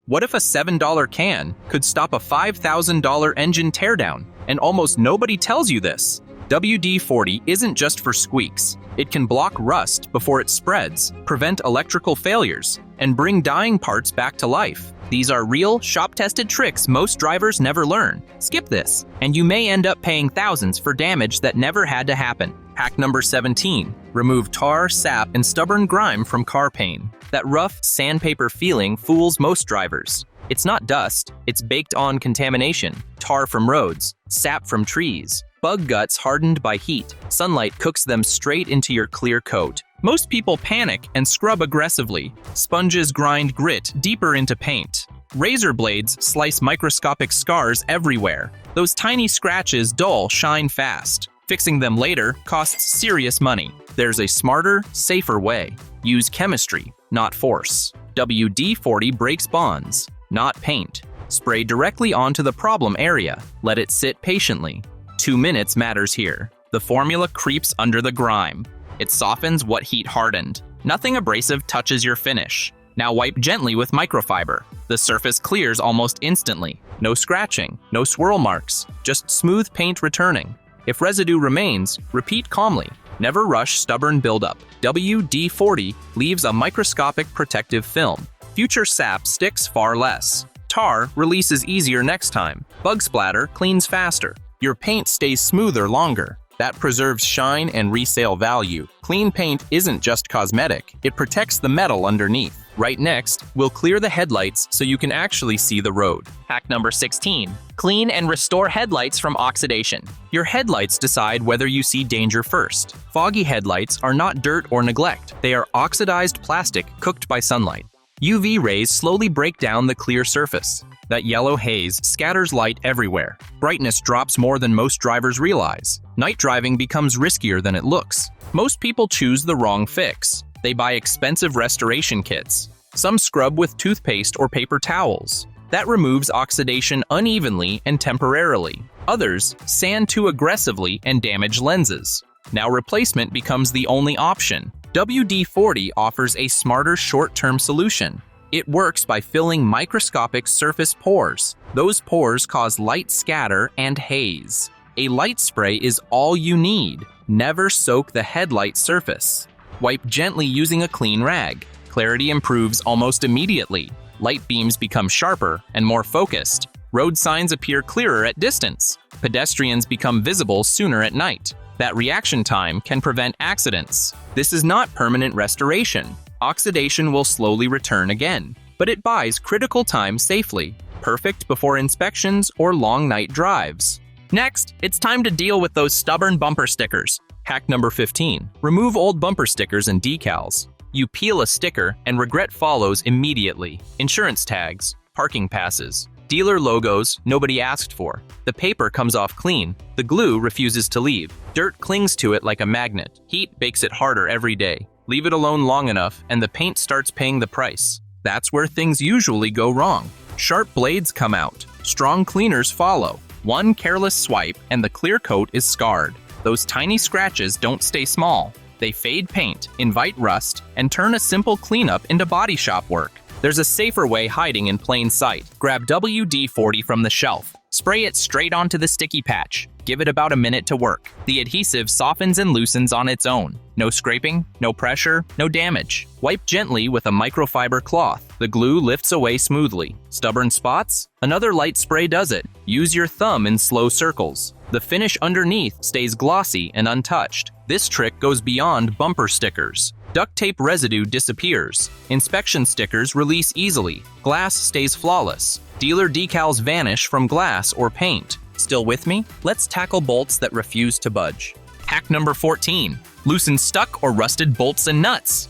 What if a $7 can could stop a $5,000 engine teardown, and almost nobody tells you this? WD-40 isn't just for squeaks. It can block rust before it spreads, prevent electrical failures, and bring dying parts back to life. These are real, shop-tested tricks most drivers never learn. Skip this, and you may end up paying thousands for damage that never had to happen. Hack number 17. Remove tar, sap, and stubborn grime from car paint. That rough, sandpaper feeling fools most drivers. It's not dust, it's baked-on contamination. Tar from roads, sap from trees, bug guts hardened by heat. Sunlight cooks them straight into your clear coat. Most people panic and scrub aggressively. Sponges grind grit deeper into paint. Razor blades slice microscopic scars everywhere. Those tiny scratches dull shine fast. Fixing them later costs serious money. There's a smarter, safer way. Use chemistry, not force. WD-40 breaks bonds, not paint. Spray directly onto the problem area. Let it sit patiently. 2 minutes matters here. The formula creeps under the grime. It softens what heat hardened. Nothing abrasive touches your finish. Now wipe gently with microfiber. The surface clears almost instantly. No scratching, no swirl marks, just smooth paint returning. If residue remains, repeat calmly. Never rush stubborn buildup. WD-40 leaves a microscopic protective film. Future sap sticks far less. Tar releases easier next time. Bug splatter cleans faster. Your paint stays smoother longer. That preserves shine and resale value. Clean paint isn't just cosmetic, it protects the metal underneath. Right next, we'll clear the headlights so you can actually see the road. Hack number 16. Clean and restore headlights from oxidation. Your headlights decide whether you see danger first. Foggy headlights are not dirt or neglect. They are oxidized plastic cooked by sunlight. UV rays slowly break down the clear surface. That yellow haze scatters light everywhere. Brightness drops more than most drivers realize. Night driving becomes riskier than it looks. Most people choose the wrong fix. They buy expensive restoration kits. Some scrub with toothpaste or paper towels. That removes oxidation unevenly and temporarily. Others sand too aggressively and damage lenses. Now replacement becomes the only option. WD-40 offers a smarter short-term solution. It works by filling microscopic surface pores. Those pores cause light scatter and haze. A light spray is all you need. Never soak the headlight surface. Wipe gently using a clean rag. Clarity improves almost immediately. Light beams become sharper and more focused. Road signs appear clearer at distance. Pedestrians become visible sooner at night. That reaction time can prevent accidents. This is not permanent restoration. Oxidation will slowly return again, but it buys critical time safely, perfect before inspections or long night drives. Next, it's time to deal with those stubborn bumper stickers. Hack number 15. Remove old bumper stickers and decals. You peel a sticker and regret follows immediately. Insurance tags, parking passes, dealer logos nobody asked for. The paper comes off clean, the glue refuses to leave. Dirt clings to it like a magnet. Heat bakes it harder every day. Leave it alone long enough and the paint starts paying the price. That's where things usually go wrong. Sharp blades come out. Strong cleaners follow. One careless swipe and the clear coat is scarred. Those tiny scratches don't stay small. They fade paint, invite rust, and turn a simple cleanup into body shop work. There's a safer way hiding in plain sight. Grab WD-40 from the shelf. Spray it straight onto the sticky patch. Give it about a minute to work. The adhesive softens and loosens on its own. No scraping, no pressure, no damage. Wipe gently with a microfiber cloth. The glue lifts away smoothly. Stubborn spots? Another light spray does it. Use your thumb in slow circles. The finish underneath stays glossy and untouched. This trick goes beyond bumper stickers. Duct tape residue disappears. Inspection stickers release easily. Glass stays flawless. Dealer decals vanish from glass or paint. Still with me? Let's tackle bolts that refuse to budge. Hack number 14. Loosen stuck or rusted bolts and nuts.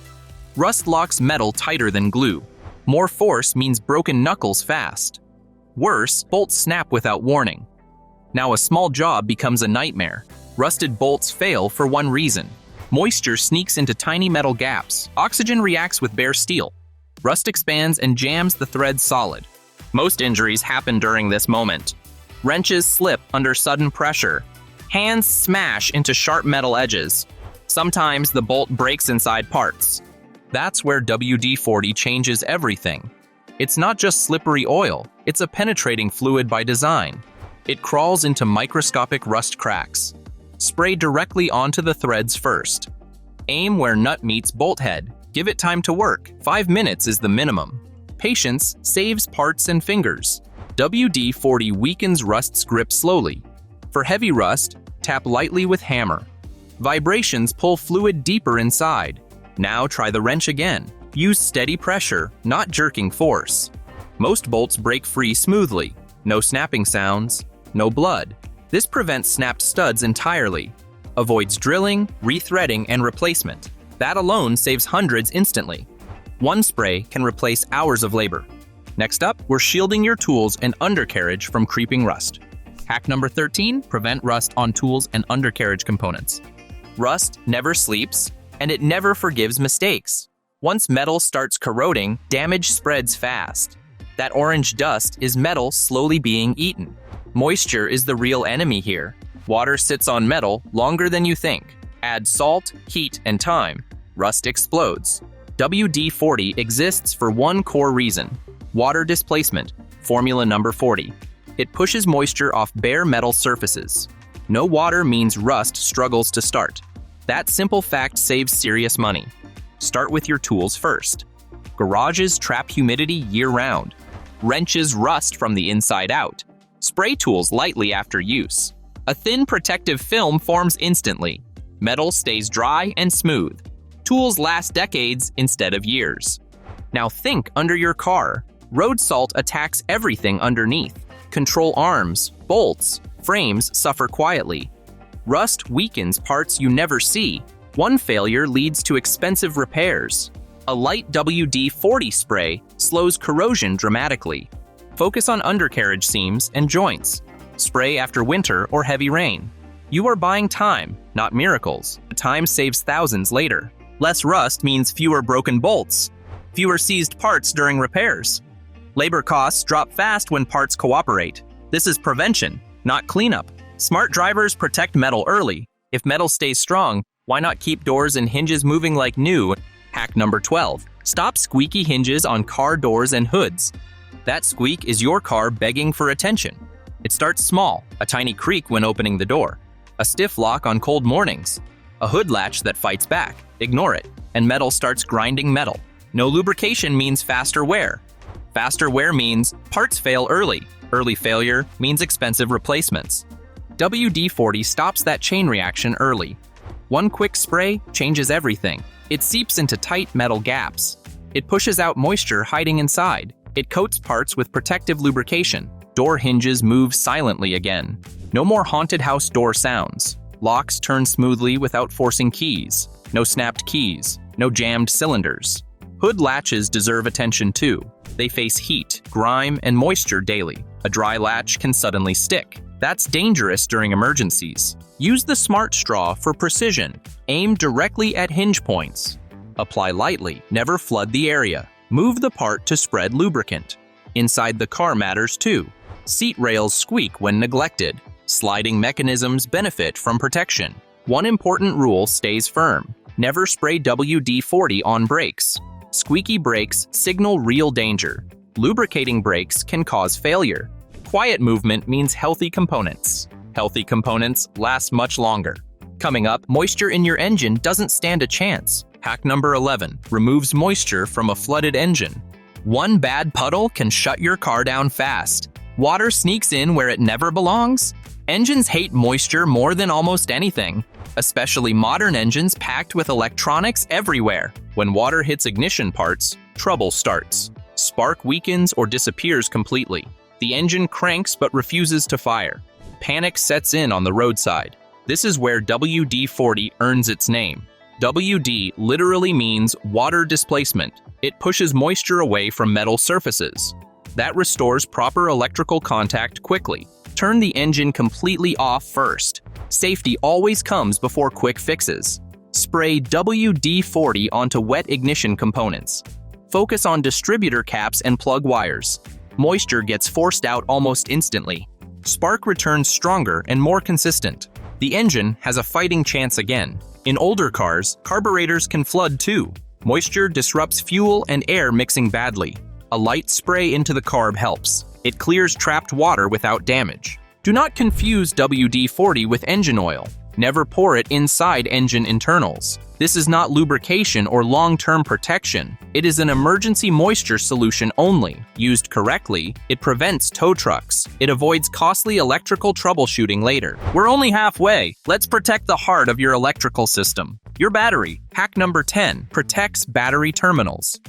Rust locks metal tighter than glue. More force means broken knuckles fast. Worse, bolts snap without warning. Now a small job becomes a nightmare. Rusted bolts fail for one reason. Moisture sneaks into tiny metal gaps. Oxygen reacts with bare steel. Rust expands and jams the threads solid. Most injuries happen during this moment. Wrenches slip under sudden pressure. Hands smash into sharp metal edges. Sometimes the bolt breaks inside parts. That's where WD-40 changes everything. It's not just slippery oil, it's a penetrating fluid by design. It crawls into microscopic rust cracks. Spray directly onto the threads first. Aim where nut meets bolt head. Give it time to work. 5 minutes is the minimum. Patience saves parts and fingers. WD-40 weakens rust's grip slowly. For heavy rust, tap lightly with hammer. Vibrations pull fluid deeper inside. Now try the wrench again. Use steady pressure, not jerking force. Most bolts break free smoothly. No snapping sounds, no blood. This prevents snapped studs entirely. Avoids drilling, rethreading, and replacement. That alone saves hundreds instantly. One spray can replace hours of labor. Next up, we're shielding your tools and undercarriage from creeping rust. Hack number 13, prevent rust on tools and undercarriage components. Rust never sleeps, and it never forgives mistakes. Once metal starts corroding, damage spreads fast. That orange dust is metal slowly being eaten. Moisture is the real enemy here. Water sits on metal longer than you think. Add salt, heat, and time. Rust explodes. WD-40 exists for one core reason: water displacement, formula number 40. It pushes moisture off bare metal surfaces. No water means rust struggles to start. That simple fact saves serious money. Start with your tools first. Garages trap humidity year-round. Wrenches rust from the inside out. Spray tools lightly after use. A thin protective film forms instantly. Metal stays dry and smooth. Tools last decades instead of years. Now think under your car. Road salt attacks everything underneath. Control arms, bolts, frames suffer quietly. Rust weakens parts you never see. One failure leads to expensive repairs. A light WD-40 spray slows corrosion dramatically. Focus on undercarriage seams and joints. Spray after winter or heavy rain. You are buying time, not miracles. Time saves thousands later. Less rust means fewer broken bolts, fewer seized parts during repairs. Labor costs drop fast when parts cooperate. This is prevention, not cleanup. Smart drivers protect metal early. If metal stays strong, why not keep doors and hinges moving like new? Hack number 12. Stop squeaky hinges on car doors and hoods. That squeak is your car begging for attention. It starts small, a tiny creak when opening the door. A stiff lock on cold mornings. A hood latch that fights back. Ignore it, and metal starts grinding metal. No lubrication means faster wear. Faster wear means parts fail early. Early failure means expensive replacements. WD-40 stops that chain reaction early. One quick spray changes everything. It seeps into tight metal gaps. It pushes out moisture hiding inside. It coats parts with protective lubrication. Door hinges move silently again. No more haunted house door sounds. Locks turn smoothly without forcing keys. No snapped keys. No jammed cylinders. Hood latches deserve attention too. They face heat, grime, and moisture daily. A dry latch can suddenly stick. That's dangerous during emergencies. Use the smart straw for precision. Aim directly at hinge points. Apply lightly, never flood the area. Move the part to spread lubricant. Inside the car matters too. Seat rails squeak when neglected. Sliding mechanisms benefit from protection. One important rule stays firm. Never spray WD-40 on brakes. Squeaky brakes signal real danger. Lubricating brakes can cause failure. Quiet movement means healthy components. Healthy components last much longer. Coming up, moisture in your engine doesn't stand a chance. Hack number 11 removes moisture from a flooded engine. One bad puddle can shut your car down fast. Water sneaks in where it never belongs. Engines hate moisture more than almost anything, especially modern engines packed with electronics everywhere. When water hits ignition parts, trouble starts. Spark weakens or disappears completely. The engine cranks but refuses to fire. Panic sets in on the roadside. This is where WD-40 earns its name. WD literally means water displacement. It pushes moisture away from metal surfaces. That restores proper electrical contact quickly. Turn the engine completely off first. Safety always comes before quick fixes. Spray WD-40 onto wet ignition components. Focus on distributor caps and plug wires. Moisture gets forced out almost instantly. Spark returns stronger and more consistent. The engine has a fighting chance again. In older cars, carburetors can flood too. Moisture disrupts fuel and air mixing badly. A light spray into the carb helps. It clears trapped water without damage. Do not confuse WD-40 with engine oil. Never pour it inside engine internals. This is not lubrication or long-term protection. It is an emergency moisture solution only. Used correctly, it prevents tow trucks. It avoids costly electrical troubleshooting later. We're only halfway. Let's protect the heart of your electrical system. Your battery. Hack number 10. Protects battery terminals.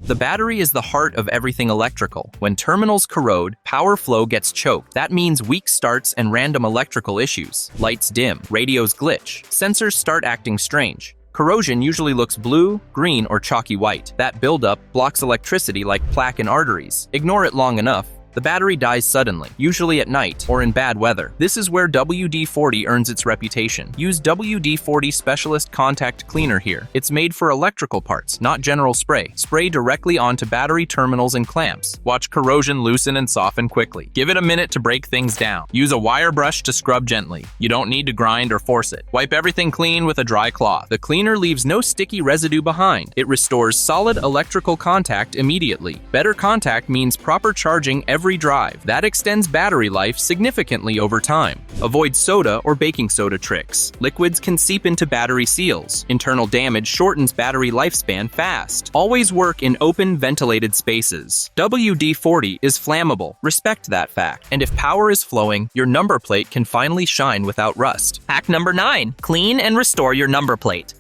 The battery is the heart of everything electrical. When terminals corrode, power flow gets choked. That means weak starts and random electrical issues. Lights dim, radios glitch, sensors start acting strange. Corrosion usually looks blue, green, or chalky white. That buildup blocks electricity like plaque in arteries. Ignore it long enough, the battery dies suddenly, usually at night or in bad weather. This is where WD-40 earns its reputation. Use WD-40 Specialist Contact Cleaner here. It's made for electrical parts, not general spray. Spray directly onto battery terminals and clamps. Watch corrosion loosen and soften quickly. Give it a minute to break things down. Use a wire brush to scrub gently. You don't need to grind or force it. Wipe everything clean with a dry cloth. The cleaner leaves no sticky residue behind. It restores solid electrical contact immediately. Better contact means proper charging every drive. That extends battery life significantly over time. Avoid soda or baking soda tricks. Liquids can seep into battery seals. Internal damage shortens battery lifespan fast. Always work in open, ventilated spaces. WD-40 is flammable. Respect that fact. And if power is flowing, your number plate can finally shine without rust. Hack number 9. Clean and restore your number plate.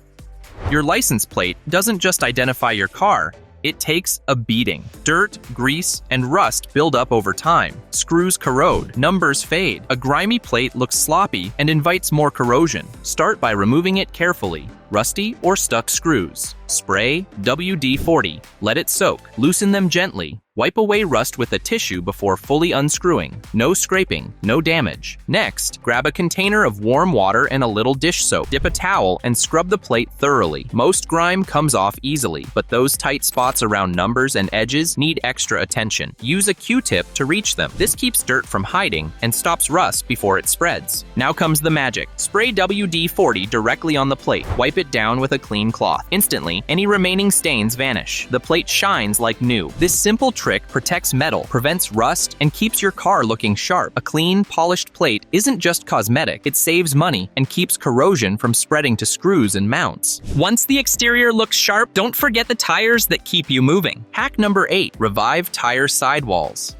Your license plate doesn't just identify your car, it takes a beating. Dirt, grease, and rust build up over time. Screws corrode, numbers fade. A grimy plate looks sloppy and invites more corrosion. Start by removing it carefully. Rusty or stuck screws. Spray WD-40. Let it soak. Loosen them gently. Wipe away rust with a tissue before fully unscrewing. No scraping, no damage. Next, grab a container of warm water and a little dish soap. Dip a towel and scrub the plate thoroughly. Most grime comes off easily, but those tight spots around numbers and edges need extra attention. Use a Q-tip to reach them. This keeps dirt from hiding and stops rust before it spreads. Now comes the magic. Spray WD-40 directly on the plate. Wipe it down with a clean cloth. Instantly, any remaining stains vanish. The plate shines like new. This simple trick protects metal, prevents rust, and keeps your car looking sharp. A clean, polished plate isn't just cosmetic, it saves money and keeps corrosion from spreading to screws and mounts. Once the exterior looks sharp, don't forget the tires that keep you moving. Hack number 8. Revive tire sidewalls.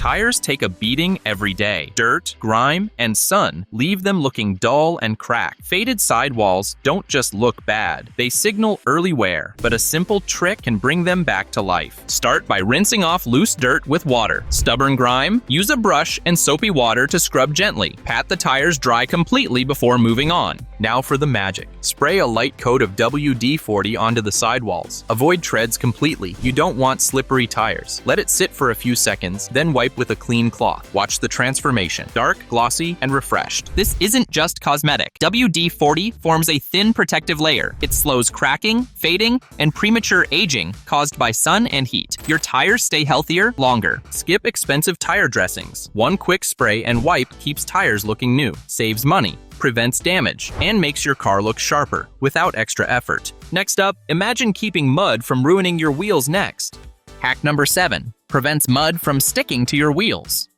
Tires take a beating every day. Dirt, grime, and sun leave them looking dull and cracked. Faded sidewalls don't just look bad, they signal early wear, but a simple trick can bring them back to life. Start by rinsing off loose dirt with water. Stubborn grime? Use a brush and soapy water to scrub gently. Pat the tires dry completely before moving on. Now for the magic. Spray a light coat of WD-40 onto the sidewalls. Avoid treads completely. You don't want slippery tires. Let it sit for a few seconds, then wipe with a clean cloth. Watch the transformation. Dark, glossy, and refreshed. This isn't just cosmetic. WD-40 forms a thin protective layer. It slows cracking, fading, and premature aging caused by sun and heat. Your tires stay healthier longer. Skip expensive tire dressings. One quick spray and wipe keeps tires looking new, saves money, prevents damage, and makes your car look sharper without extra effort. Next up, imagine keeping mud from ruining your wheels next. Hack number 7. Prevents mud from sticking to your wheels.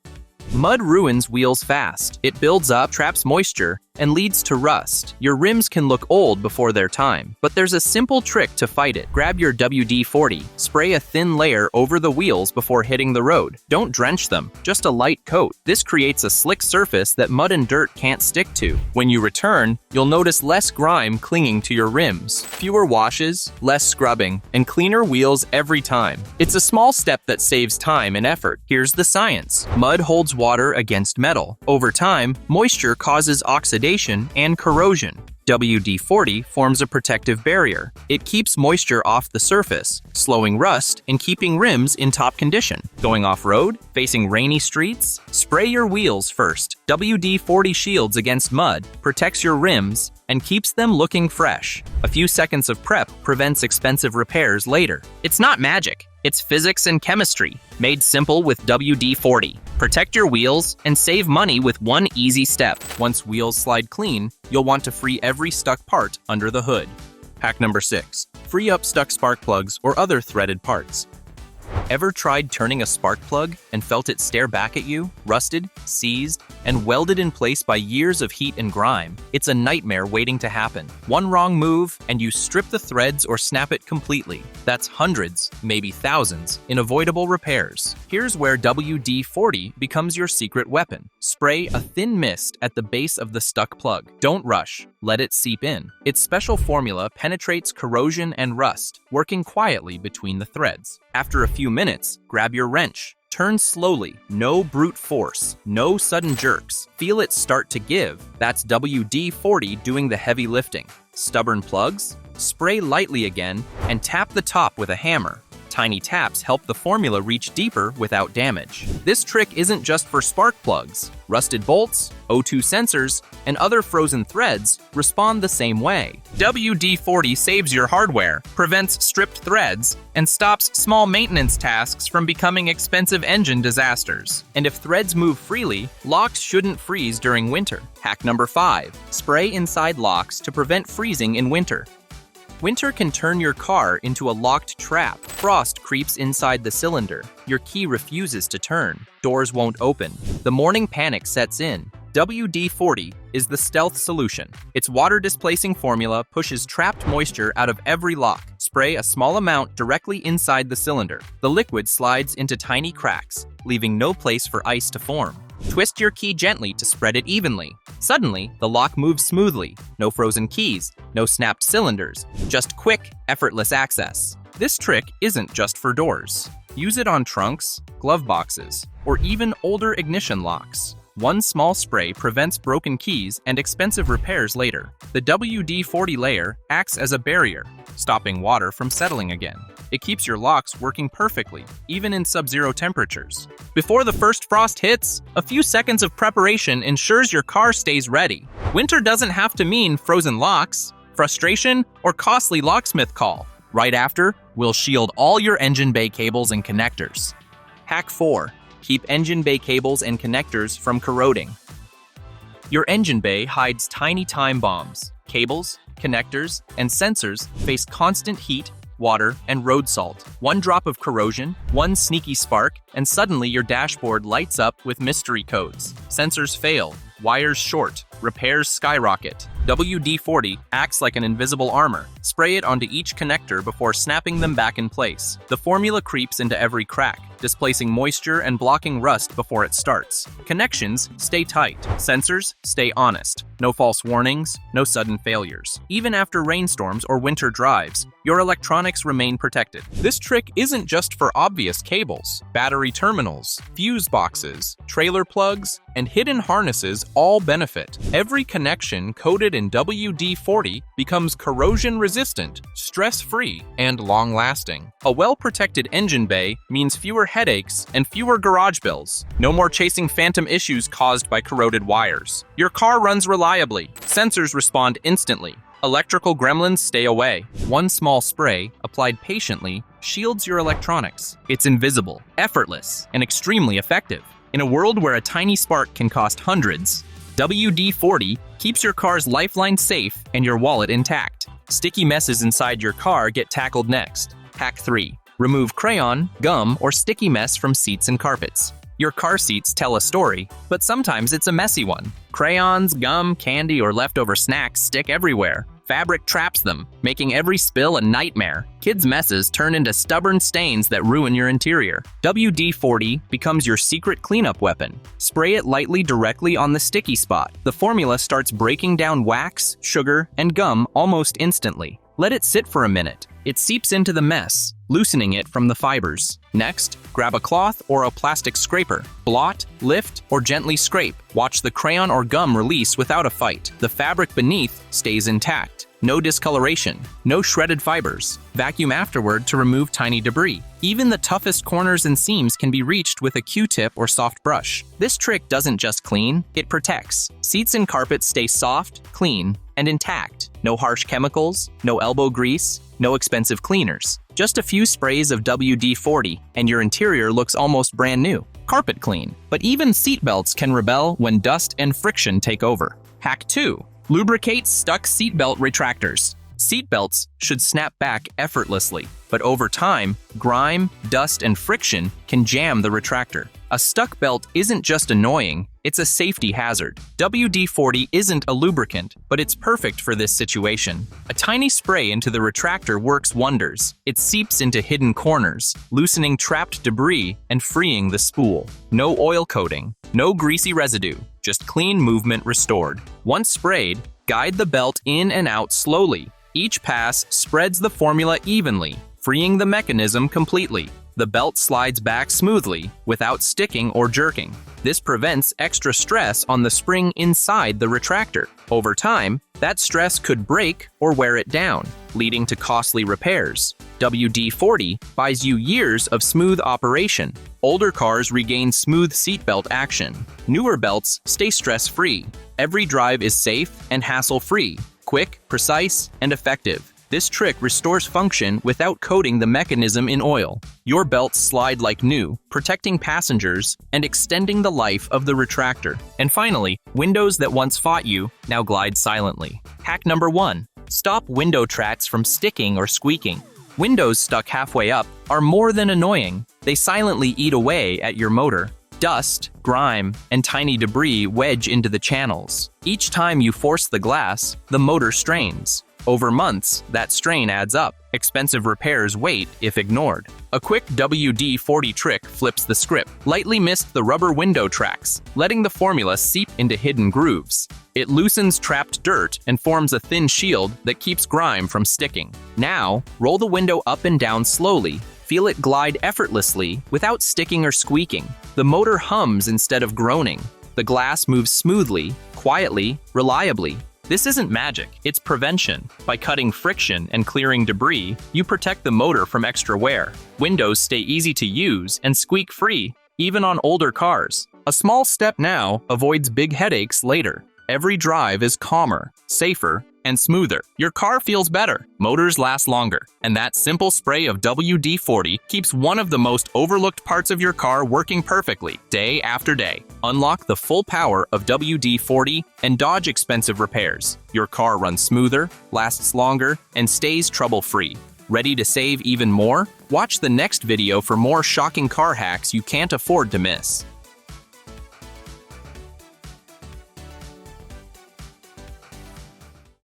Mud ruins wheels fast. It builds up, traps moisture, and leads to rust. Your rims can look old before their time, but there's a simple trick to fight it. Grab your WD-40, spray a thin layer over the wheels before hitting the road. Don't drench them, just a light coat. This creates a slick surface that mud and dirt can't stick to. When you return, you'll notice less grime clinging to your rims. Fewer washes, less scrubbing, and cleaner wheels every time. It's a small step that saves time and effort. Here's the science. Mud holds water against metal. Over time, moisture causes oxidation and corrosion. WD-40 forms a protective barrier. It keeps moisture off the surface, slowing rust and keeping rims in top condition. Going off-road? Facing rainy streets? Spray your wheels first. WD-40 shields against mud, protects your rims, and keeps them looking fresh. A few seconds of prep prevents expensive repairs later. It's not magic. It's physics and chemistry, made simple with WD-40. Protect your wheels and save money with one easy step. Once wheels slide clean, you'll want to free every stuck part under the hood. Hack number 6. Free up stuck spark plugs or other threaded parts. Ever tried turning a spark plug and felt it stare back at you, rusted, seized, and welded in place by years of heat and grime? It's a nightmare waiting to happen. One wrong move, and you strip the threads or snap it completely. That's hundreds, maybe thousands, in avoidable repairs. Here's where WD-40 becomes your secret weapon. Spray a thin mist at the base of the stuck plug. Don't rush. Let it seep in. Its special formula penetrates corrosion and rust, working quietly between the threads. After a few minutes, grab your wrench. Turn slowly, no brute force, no sudden jerks. Feel it start to give. That's WD-40 doing the heavy lifting. Stubborn plugs? Spray lightly again and tap the top with a hammer. Tiny taps help the formula reach deeper without damage. This trick isn't just for spark plugs. Rusted bolts, O2 sensors, and other frozen threads respond the same way. WD-40 saves your hardware, prevents stripped threads, and stops small maintenance tasks from becoming expensive engine disasters. And if threads move freely, locks shouldn't freeze during winter. Hack number 5. Spray inside locks to prevent freezing in winter. Winter can turn your car into a locked trap. Frost creeps inside the cylinder. Your key refuses to turn. Doors won't open. The morning panic sets in. WD-40 is the stealth solution. Its water-displacing formula pushes trapped moisture out of every lock. Spray a small amount directly inside the cylinder. The liquid slides into tiny cracks, leaving no place for ice to form. Twist your key gently to spread it evenly. Suddenly, the lock moves smoothly. No frozen keys, no snapped cylinders, just quick, effortless access. This trick isn't just for doors. Use it on trunks, glove boxes, or even older ignition locks. One small spray prevents broken keys and expensive repairs later. The WD-40 layer acts as a barrier, stopping water from settling again. It keeps your locks working perfectly, even in sub-zero temperatures. Before the first frost hits, a few seconds of preparation ensures your car stays ready. Winter doesn't have to mean frozen locks, frustration, or costly locksmith call. Right after, we'll shield all your engine bay cables and connectors. Hack 4. Keep engine bay cables and connectors from corroding. Your engine bay hides tiny time bombs. Cables, connectors, and sensors face constant heat, water, and road salt. One drop of corrosion, one sneaky spark, and suddenly your dashboard lights up with mystery codes. Sensors fail, wires short, repairs skyrocket. WD-40 acts like an invisible armor. Spray it onto each connector before snapping them back in place. The formula creeps into every crack, displacing moisture and blocking rust before it starts. Connections stay tight. Sensors stay honest. No false warnings, no sudden failures. Even after rainstorms or winter drives, your electronics remain protected. This trick isn't just for obvious cables. Battery terminals, fuse boxes, trailer plugs, and hidden harnesses all benefit. Every connection coated in WD-40 becomes corrosion-resistant, stress-free, and long-lasting. A well-protected engine bay means fewer headaches and fewer garage bills. No more chasing phantom issues caused by corroded wires. Your car runs reliably. Sensors respond instantly. Electrical gremlins stay away. One small spray, applied patiently, shields your electronics. It's invisible, effortless, and extremely effective. In a world where a tiny spark can cost hundreds, WD-40 keeps your car's lifeline safe and your wallet intact. Sticky messes inside your car get tackled next. Hack 3. Remove crayon, gum, or sticky mess from seats and carpets. Your car seats tell a story, but sometimes it's a messy one. Crayons, gum, candy, or leftover snacks stick everywhere. Fabric traps them, making every spill a nightmare. Kids' messes turn into stubborn stains that ruin your interior. WD-40 becomes your secret cleanup weapon. Spray it lightly directly on the sticky spot. The formula starts breaking down wax, sugar, and gum almost instantly. Let it sit for a minute. It seeps into the mess, loosening it from the fibers. Next, grab a cloth or a plastic scraper. Blot, lift, or gently scrape. Watch the crayon or gum release without a fight. The fabric beneath stays intact. No discoloration, no shredded fibers. Vacuum afterward to remove tiny debris. Even the toughest corners and seams can be reached with a Q-tip or soft brush. This trick doesn't just clean, it protects. Seats and carpets stay soft, clean, and intact. No harsh chemicals, no elbow grease, no expensive cleaners. Just a few sprays of WD-40 and your interior looks almost brand new. Carpet clean. But even seatbelts can rebel when dust and friction take over. Hack 2. Lubricate stuck seatbelt retractors. Seatbelts should snap back effortlessly, but over time, grime, dust, and friction can jam the retractor. A stuck belt isn't just annoying, it's a safety hazard. WD-40 isn't a lubricant, but it's perfect for this situation. A tiny spray into the retractor works wonders. It seeps into hidden corners, loosening trapped debris and freeing the spool. No oil coating, no greasy residue, just clean movement restored. Once sprayed, guide the belt in and out slowly. Each pass spreads the formula evenly, freeing the mechanism completely. The belt slides back smoothly, without sticking or jerking. This prevents extra stress on the spring inside the retractor. Over time, that stress could break or wear it down, leading to costly repairs. WD-40 buys you years of smooth operation. Older cars regain smooth seatbelt action. Newer belts stay stress-free. Every drive is safe and hassle-free, quick, precise, and effective. This trick restores function without coating the mechanism in oil. Your belts slide like new, protecting passengers and extending the life of the retractor. And finally, windows that once fought you now glide silently. Hack number 1. Stop window tracks from sticking or squeaking. Windows stuck halfway up are more than annoying. They silently eat away at your motor. Dust, grime, and tiny debris wedge into the channels. Each time you force the glass, the motor strains. Over months, that strain adds up. Expensive repairs wait if ignored. A quick WD-40 trick flips the script. Lightly mist the rubber window tracks, letting the formula seep into hidden grooves. It loosens trapped dirt and forms a thin shield that keeps grime from sticking. Now, roll the window up and down slowly. Feel it glide effortlessly without sticking or squeaking. The motor hums instead of groaning. The glass moves smoothly, quietly, reliably. This isn't magic, it's prevention. By cutting friction and clearing debris, you protect the motor from extra wear. Windows stay easy to use and squeak-free, even on older cars. A small step now avoids big headaches later. Every drive is calmer, safer, and smoother. Your car feels better, motors last longer, and that simple spray of WD-40 keeps one of the most overlooked parts of your car working perfectly, day after day. Unlock the full power of WD-40 and dodge expensive repairs. Your car runs smoother, lasts longer, and stays trouble-free. Ready to save even more? Watch the next video for more shocking car hacks you can't afford to miss.